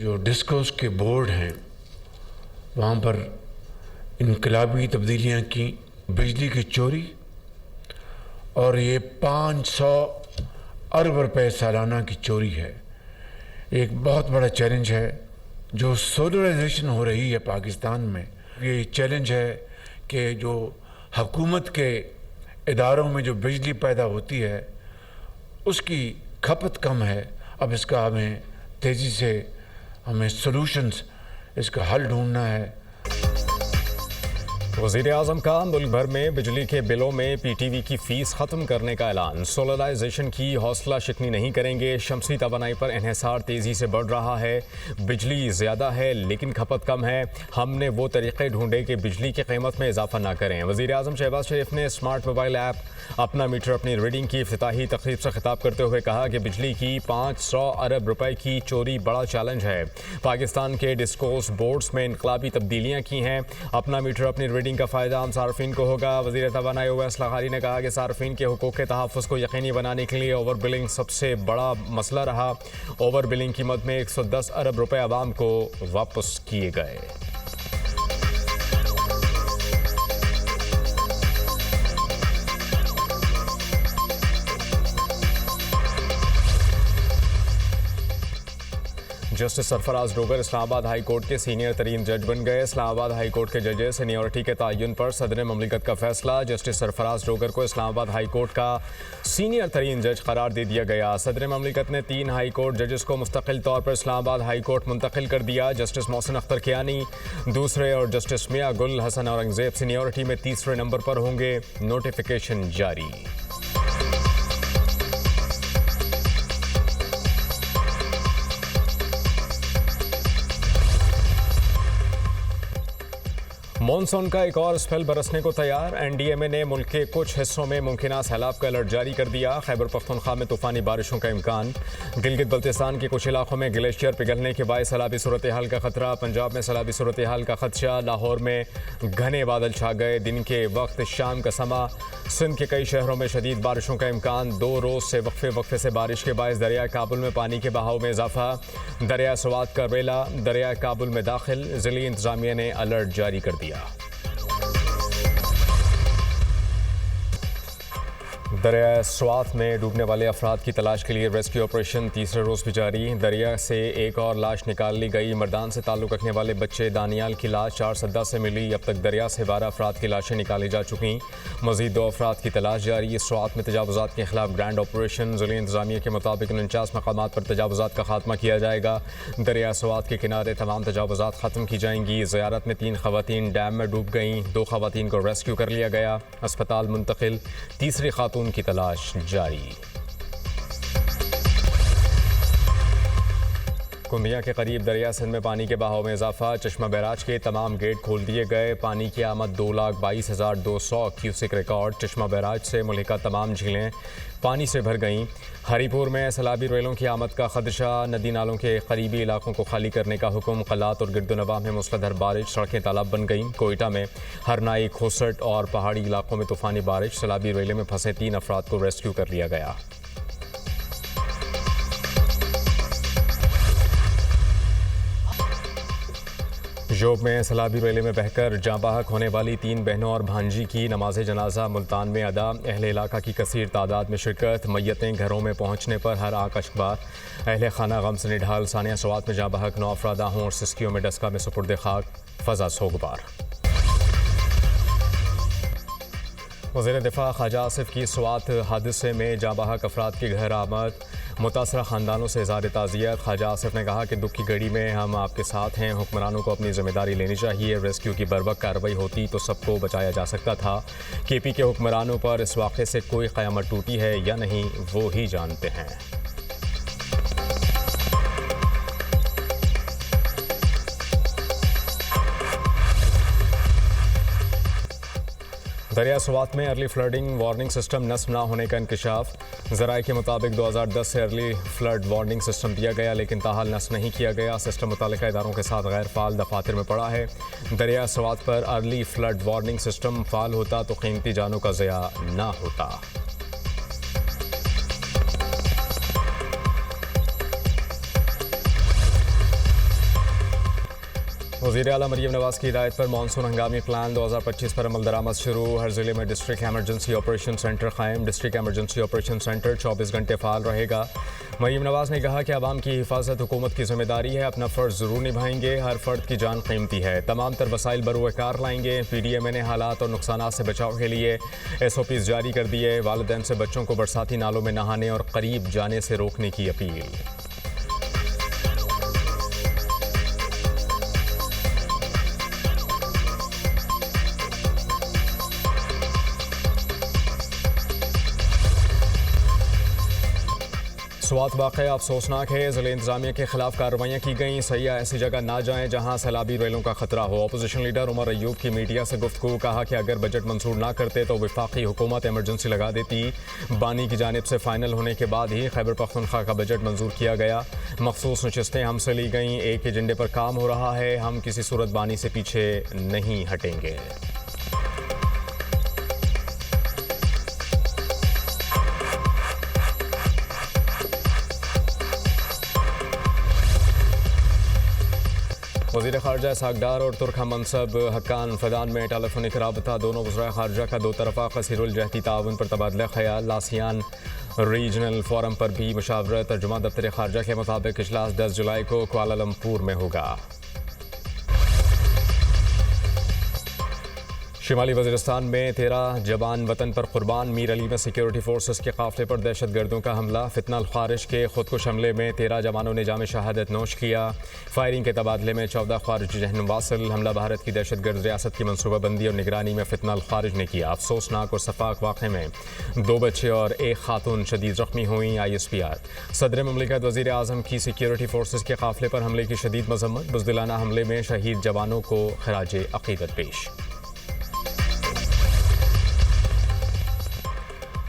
जो डिस्कोस के बोर्ड हैं वहाँ पर इनकलाबी तब्दीलियाँ की, बिजली की चोरी, और ये 500 अरब रुपए सालाना की चोरी है। एक बहुत बड़ा चैलेंज है जो सोलराइजेशन हो रही है पाकिस्तान में। ये चैलेंज है कि जो हुकूमत के इदारों में जो बिजली पैदा होती है उसकी खपत कम है। अब इसका हमें तेज़ी से सॉल्यूशंस, इसका हल ढूंढना है। वज़ीर-ए-आज़म का मुल्क भर में बिजली के बिलों में पीटीवी की फीस ख़त्म करने का ऐलान। सोलराइजेशन की हौसला शिकनी नहीं करेंगे। शमसी तवानाई पर इन्हिसार तेज़ी से बढ़ रहा है। बिजली ज़्यादा है लेकिन खपत कम है। हमने वो तरीक़े ढूंढे कि बिजली की कीमत में इजाफा ना करें। वज़ीर-ए-आज़म शहबाज शरीफ ने स्मार्ट मोबाइल ऐप अपना मीटर अपनी रीडिंग की इफ्तिताही तकरीब से खिताब करते हुए कहा कि बिजली की 500 अरब रुपए की चोरी बड़ा चैलेंज है। पाकिस्तान के डिस्कोस बोर्ड्स में इनकलाबी तब्दीलियाँ की हैं। अपना मीटर अपनी रीडिंग का फ़ायदा आम सार्फिन को होगा। वज़ीर तवानाई ओवैस लग़ारी ने कहा कि सार्फिन के हुकूक़ के तहफ़्फ़ुज़ को यकीनी बनाने के लिए ओवर बिलिंग सबसे बड़ा मसला रहा। ओवर बिलिंग की मद में 110 अरब रुपए आवाम को वापस किए गए। Justice Sarfaraz Dogar Islamabad high court के सीनियर तरीन जज बन गए। इस्लामाबाद हाई कोर्ट के जजेस सीनियरिटी के तयन पर सदर ममलिकत का फैसला। जस्टिस सरफराज डोगर को इस्लामाबाद हाई कोर्ट का सीनियर तरीन जज करार दे दिया गया। सदर ममलिकत ने 3 हाई कोर्ट जजेस को मुस्तकिल तौर पर इस्लामाबाद हाई कोर्ट मुंतकिल कर दिया। जस्टिस मोहसिन अख्तर कियानी दूसरे और जस्टिस मियां गुल हसन औरंगजेब सीनियरिटी में तीसरे नंबर पर होंगे। नोटिफिकेशन जारी। मॉनसून का एक और स्पेल बरसने को तैयार। एनडीएमए ने मुल्क के कुछ हिस्सों में मुमकिन सैलाब का अलर्ट जारी कर दिया। खैबर पख्तूनख्वा में तूफानी बारिशों का इम्कान। गिलगित बल्तिस्तान के कुछ इलाकों में ग्लेशियर पिघलने के बायस सैलाबी सूरत हाल का खतरा। पंजाब में सैलाबी सूरत हाल का खदशा। लाहौर में घने बादल छा गए। दिन के वक्त शाम का समा। सिंध के कई शहरों में शदीद बारिशों का इम्कान। 2 रोज़ से वक्फे से बारिश के बायस दरिया काबुल में पानी के बहाव में इजाफा। दरिया स्वात का रेला दरिया काबुल में दाखिल। ज़िली इंतजामिया ने अलर्ट जारी कर दिया। दरिया स्वात में डूबने वाले अफराद की तलाश के लिए रेस्क्यू ऑपरेशन तीसरे रोज़ भी जारी। दरिया से एक और लाश निकाल ली गई। मर्दान से ताल्लुक़ रखने वाले बच्चे दानियाल की लाश 4 सद्दा से मिली। अब तक दरिया से 12 अफराद की लाशें निकाली जा चुकी। मज़ीद 2 अफराद की तलाश जारी। स्वात में तजावुज़ात के खिलाफ ग्रैंड ऑपरेशन। ज़िले इंतजामिया के मुताबिक 49 मकामात पर तजावुज़ात का खात्मा किया जाएगा। दरिया स्वात के किनारे तमाम तजावुज़ात ख़त्म की जाएंगी। ज़ियारत में 3 ख़वातीन डैम में डूब गईं। 2 ख़वातीन को रेस्क्यू कर लिया गया। अस्पताल मुंतकिल। तीसरी खातून की तलाश जारी। कुंदिया के करीब दरिया सिंध में पानी के बहाव में इजाफा। चश्मा बैराज के तमाम गेट खोल दिए गए। पानी की आमद 2,22,200 क्यूसिक रिकॉर्ड। चश्मा बैराज से मुल्हिका तमाम झीलें पानी से भर गईं। हरीपुर में सैलाबी रेलों की आमद का खदशा। नदी नालों के करीबी इलाकों को खाली करने का हुक्म। कलात और गिरदोनवा में मूसलाधार बारिश। सड़कें तालाब बन गईं। कोयटा में हरनाई, खोसट और पहाड़ी इलाकों में तूफानी बारिश। सैलाबी रेले में फंसे 3 अफराद को रेस्क्यू कर लिया गया। जोब में सैलाबी रेले में बहकर जाँ बहक होने वाली 3 बहनों और भांजी की नमाज जनाजा मुल्तान में अदा। अहले इलाका की कसीर तादाद में शिरकत। मैयतें घरों में पहुँचने पर हर आंख अशकबार। अहले खाना गम से निढाल। सानिया सवात में जाँ बहक 9 अफराद आहूं और सिस्कियों में डस्का में सुपुर्द खाक। फ़ज़ा सोगवार। वज़ीर दिफा ख्वाजा आसिफ की स्वात हादसे में जाँ बहक अफराद के घर आमद। मुतासरा ख़ानदानों से इज़हार ताज़ियत। ख्वाजा आसिफ ने कहा कि दुख की घड़ी में हम आपके साथ हैं। हुक्मरानों को अपनी ज़िम्मेदारी लेनी चाहिए। रेस्क्यू की बर्वक्त कार्रवाई होती तो सबको बचाया जा सकता था। केपी के हुक्मरानों पर इस वाक़े से कोई क़यामत टूटी है या नहीं वो ही जानते हैं। दरिया स्वात में अर्ली फ्लडिंग वार्निंग सिस्टम नस्ब ना होने का इंकशाफ। ज़राए के मुताबिक 2010 से अर्ली फ्लड वार्निंग सिस्टम दिया गया लेकिन ताहाल नस्ब नहीं किया गया। सिस्टम मुतालिका इदारों के साथ गैर फ़ाल दफातर में पड़ा है। दरिया स्वात पर early flood warning system fall होता तो कीमती जानों का ज़िया ना होता। वज़ीर आला मरीम नवाज की हिदायत पर मानसून हंगामी प्लान 2025 पर अमल दरामद शुरू। हर जिले में डिस्ट्रिक्ट एमरजेंसी ऑपरेशन सेंटर कायम। डिस्ट्रिक्ट एमरजेंसी ऑपरेशन सेंटर 24 घंटे फाल रहेगा। मरीम नवाज ने कहा कि आवाम की हिफाजत हुकूमत की जिम्मेदारी है, अपना फ़र्ज ज़रूर निभाएंगे। हर फर्द की जान कीमती है, तमाम तर वसाइल बरूकार लाएंगे। PDMA ने हालात और नुकसानात से बचाव के लिए SOPs जारी कर दिए। वालिदैन से बच्चों को बरसाती नालों में नहाने और करीब जाने से रोकने की अपील। स्वात वाक़या अफसोसनाक है, ज़िले इंतज़ामिया के खिलाफ कार्रवाइयाँ की गई। सैयाह ऐसी जगह ना जाएं जहां सैलाबी रेलों का खतरा हो। अपोजिशन लीडर उमर अयूब की मीडिया से गुफ्तगू, कहा कि अगर बजट मंजूर ना करते तो वफाकी हुकूमत एमरजेंसी लगा देती। बानी की जानिब से फाइनल होने के बाद ही खैबर पख्तूनख्वा का बजट मंजूर किया गया। मखसूस नशस्तें हमसे ली गईं, एक एजेंडे पर काम हो रहा है, हम किसी सूरत बानी से पीछे नहीं हटेंगे। वज़ीर ख़ारजा इसहाक़ डार और तुर्क मनसब हक्कान फदान में टेलीफोनिक राबता। दोनों वज़राए ख़ारजा का दो तरफ़ा कसीरुल जहती ताउन पर तबादला ख़याल। लासियान रीजनल फोरम पर भी मुशावरत। तर्जुमा दफ्तर ख़ारजा के मुताबिक इजलास 10 जुलाई को कुआलालंपुर में होगा। शिमाली वज़ीरिस्तान में 13 जवान वतन पर कुर्बान। मीर अली में सिक्योरिटी फोर्सेस के काफ़िले पर दहशत गर्दों का हमला। फितना ख़ारिज के खुदकुश हमले में 13 जवानों ने जाम शहादत नोश किया। फायरिंग के तबादले में 14 ख़ारिज जहनुम वासिल। हमला भारत की दहशत गर्द रियासत की मनसूबाबंदी और निगरानी में फितना ख़ारिज ने किया। अफसोसनाक और सफाक वाक़े में 2 बच्चे और 1 खातून शदीद ज़ख्मी हुई। ISPR सदर ममलिकत वज़ीर आज़म की सिक्योरिटी फोर्सेस के काफ़िले पर हमले की शदीद मज़म्मत। बुज़दिलाना हमले में शहीद जवानों को खराज अक़ीदत पेश।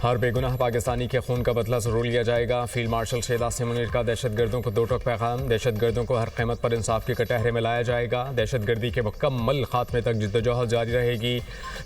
हर बेगुनाह पाकिस्तानी के खून का बदला ज़रूर लिया जाएगा। फील्ड मार्शल सैयद आसिम मुनीर का दहशत गर्दों को 2 टोक पैगाम। दहशत गर्दों को हर कीमत पर इंसाफ के कटहरे में लाया जाएगा। दहशत गर्दी के मुकम्मल खात्मे तक जिद्दोजहद जारी रहेगी।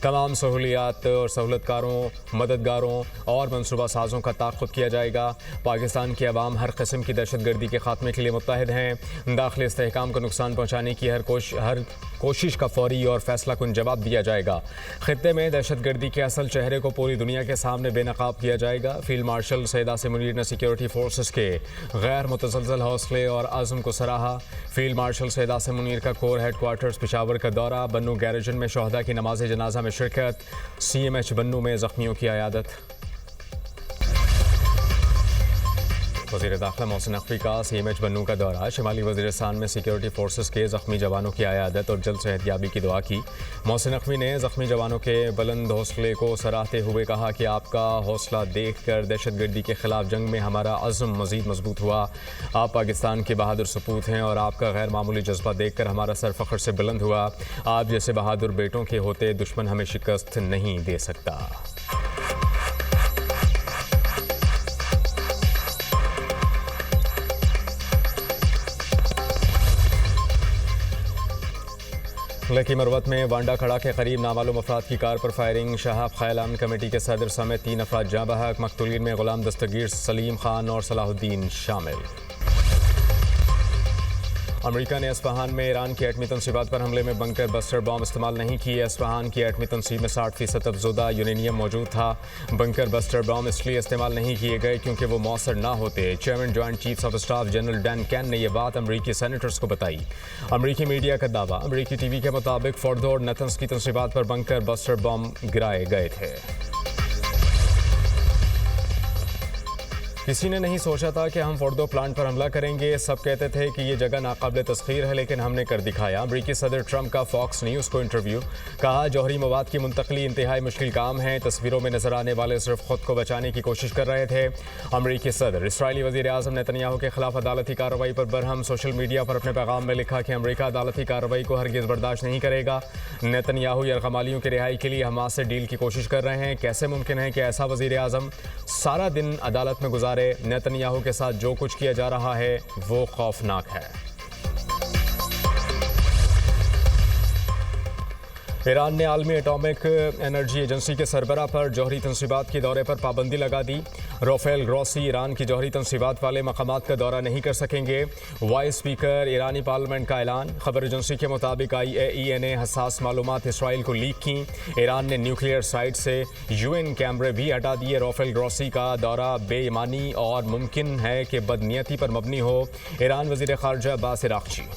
तमाम सहूलियात और सहूलतकारों, मददगारों और मनसूबा साजों का ताक़ुब किया जाएगा। पाकिस्तान की आवाम हर किस्म की दहशत गर्दी के खात्मे के लिए मुत्तहिद हैं। दाखिली इस्तेहकाम को नुकसान पहुँचाने की हर कोशिश का फौरी और फैसला कुन जवाब दिया जाएगा। खित्ते में दहशत गर्दी के असल चेहरे को पूरी दुनिया के सामने बेनकाब किया जाएगा। फील्ड मार्शल सैयद आसिम मुनीर ने सिक्योरिटी फोर्सेस के गैर मुतसलसल हौसले और आज़म को सराहा। फील्ड मार्शल सैयद आसिम मुनीर का कोर हेडक्वार्टर्स पेशावर का दौरा। बन्नू गैरेजन में शहदा की नमाज जनाजा में शिरकत। CMH बन्नू में ज़ख्मियों की अयादत। वज़ीर दाखिला मोहसिन नकवी का CMH बन्नू का दौरा। शिमाली वज़ीरिस्तान में सिक्योरिटी फोर्सेस के ज़ख्मी जवानों की अयादत और जल्द सेहतयाबी की दुआ की। मोहसिन नकवी ने ज़ख्मी जवानों के बुलंद हौसले को सराहते हुए कहा कि आपका हौसला देख कर दहशत गर्दी के ख़िलाफ़ जंग में हमारा अज़्म मज़ीद मजबूत हुआ। आप पाकिस्तान के बहादुर सपूत हैं और आपका गैर मामूली जज्बा देख कर हमारा सर फ़ख्र से बुलंद हुआ। आप जैसे बहादुर बेटों के होते दुश्मन हमें शिकस्त नहीं दे सकता। लकी मरवत में वांडा खड़ा के करीब नामालूम अफराद की कार पर फायरिंग। शहाब ख़यालान कमेटी के सदर समेत 3 अफराद जाँ बहक। मक़तूलीन में ग़ुलाम दस्तगीर, सलीम खान और सलाहुद्दीन शामिल। अमेरिका ने एस्फहान में ईरान की एटमी तनसीबात पर हमले में बंकर बस्टर बॉम्ब इस्तेमाल नहीं किए। एस्फहान की एटमी तनसीब में 60% अफज़ोदा यूरेनियम मौजूद था। बंकर बस्टर बॉम्ब इसलिए इस्तेमाल नहीं किए गए क्योंकि वो मौसर ना होते। Chairman joint chiefs of staff general Dan can ने यह बात अमरीकी सेनेटर्स को बताई। अमरीकी मीडिया का दावा। अमरीकी TV के मुताबिक फोर्डो और नतन्स की तनसीबात पर बंकर बस्टर बॉम्ब गिराए गए थे। किसी ने नहीं सोचा था कि हम फोर्डो प्लांट पर हमला करेंगे। सब कहते थे कि ये जगह नाकाबिले तस्खीर है, लेकिन हमने कर दिखाया। अमरीकी सदर ट्रंप का फॉक्स न्यूज़ को इंटरव्यू। कहा जौहरी मवाद की मुंतकली इंतहाई मुश्किल काम है। तस्वीरों में नजर आने वाले सिर्फ खुद को बचाने की कोशिश कर रहे थे। अमरीकी सदर इसराइली वज़ीर आज़म नेतन्याहू के खिलाफ अदालती कार्रवाई पर बरहम। सोशल मीडिया पर अपने पैगाम में लिखा कि अमरीका अदालती कार्रवाई को हरगिज़ बर्दाश्त नहीं करेगा। नेतन्याहू यरगमालियों की रिहाई के लिए हमास से डील की कोशिश कर रहे हैं। कैसे मुमकिन है कि ऐसा वज़ीर आज़म सारा दिन अदालत में गुजारे। नेतन्याहू के साथ जो कुछ किया जा रहा है वो खौफनाक है। ईरान ने आलमी एटॉमिक एनर्जी एजेंसी के सरबराह पर जौहरी तनसीबात के दौरे पर पाबंदी लगा दी। राफेल ग्रॉसी ईरान की जौहरी तनसीबात वाले मकामात का दौरा नहीं कर सकेंगे। वाइस स्पीकर ईरानी पार्लियामेंट का ऐलान। खबर एजेंसी के मुताबिक IAEA ने हसास मालूमात इसराइल को लीक की। ईरान ने न्यूक्लियर साइट से UN कैमरे भी हटा दिए। राफेल ग्रॉसी का दौरा बेईमानी और मुमकिन है कि बदनीयती पर मबनी हो। ईरान वज़ीर ख़ारजा अब्बास अराग़ची।